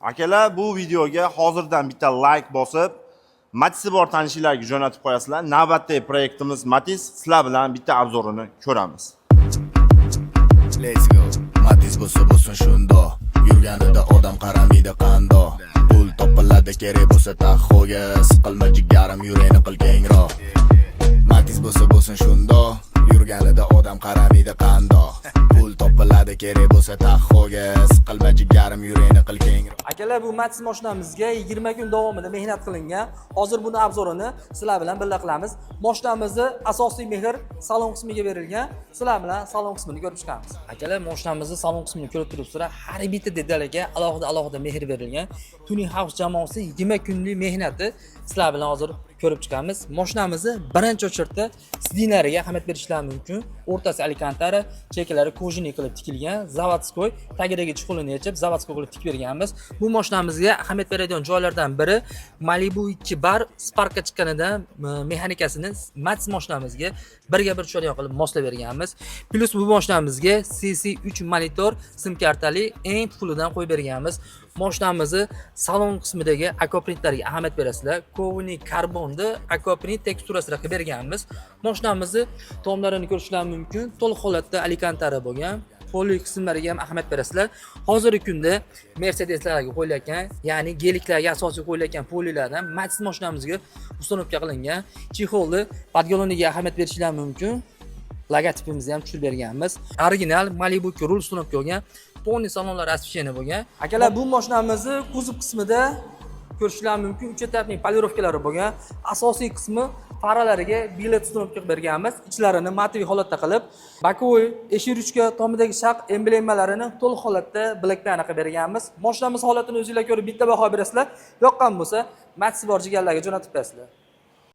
Akalar, bu videoga hozirdan bitta like bosib, Matiz'i bor tanishlarga jo'natib qo'yasizlar. Navbatdagi proyektimiz Matiz, sizlar bilan bitta obzorini ko'ramiz. Let's go. Matiz bo'lsin shundo. Yurganida odam qaramaydi qando. Pul topiladi kerak bo'lsa taxoga. Siqilma jigarim yurakni qil kengroq. Matiz bo'lsin shundo. Yurganida odam qaramaydi qando. Pul topiladi kerak bo'lsa taxoga. Siqilma jigarim yurakni qil kengroq. Akalar, bu Matiz mashinamizga 20 kun davomida mehnat qilingan. Hozir buni obzorini sizlar bilan birga qilamiz. Mashinamizning asosiy mehr salon qismiga berilgan. Sizlar bilan salon qismini ko'rib chiqamiz. Akalar, mashinamizning salon qismini ko'rib turibsizlar. Har bitta detalga alohida mehr berilgan. Tuning House jamoasi 20 kunlik mehnati sizlar bilan hozir ko'rib chiqamiz. Mashinamizni birinchi o'chirda sidinlariga ahamiyat berishlari mumkin. O'rtasi alkantara, chekalari kojini qilib tikilgan, zavodskoy, tagidagi chuqulini yechib, zavodskoy qilib tikib berganmiz. Bu mashinamizga ahamiyat beradigan joylardan biri Malibu 2 bar Sparkka chiqqanidan mexanikasini Matiz mashinamizga birga bir tushadigan qilib moslab berganmiz. Plus bu mashinamizga CC3 monitor sim kartali eng fulidan qo'yib berganmiz. Mashinamizni salon qismidagi akoprintlariga ahamiyat berasizlar. Kovni karbonni akoprint teksturasida qilib berganmiz. Mashinamizni tomlarini ko'rishingiz mumkin. To'liq holatda alkantara bo'lgan. Poli qismlariga ham ahamiyat berasizlar. Hozirgi kunda Mercedeslarga qo'yilayotgan, ya'ni geliklarga asosiy qo'yilayotgan polilardan Matiz mashinamizga ustonovka qilingan. Chexolni podgaloniga ahamiyat berishingiz mumkin. Logotipimizni ham tushirib berganmiz. Original Malibu rul ustonovka bo'lgan. Pony salonlar asfisheni bo'lgan. Akalar, bu mashinamizni kuzov qismida ko'rishingiz mumkin. 3 etapli polirovkalari bo'lgan. Asosiy qismi faralariga bilet ustonovka qilib berganmiz. Ichlarini matviy holatda qilib, bokovoy eshik ruchka tomidagi shaq emblemalarini to'liq holatda bilaklarni qilib berganmiz. Mashinamiz holatini o'zingizlar ko'rib bitta baho berasizlar. Yoqqan bo'lsa, Matiz bor jigarlarga jo'natib berasizlar.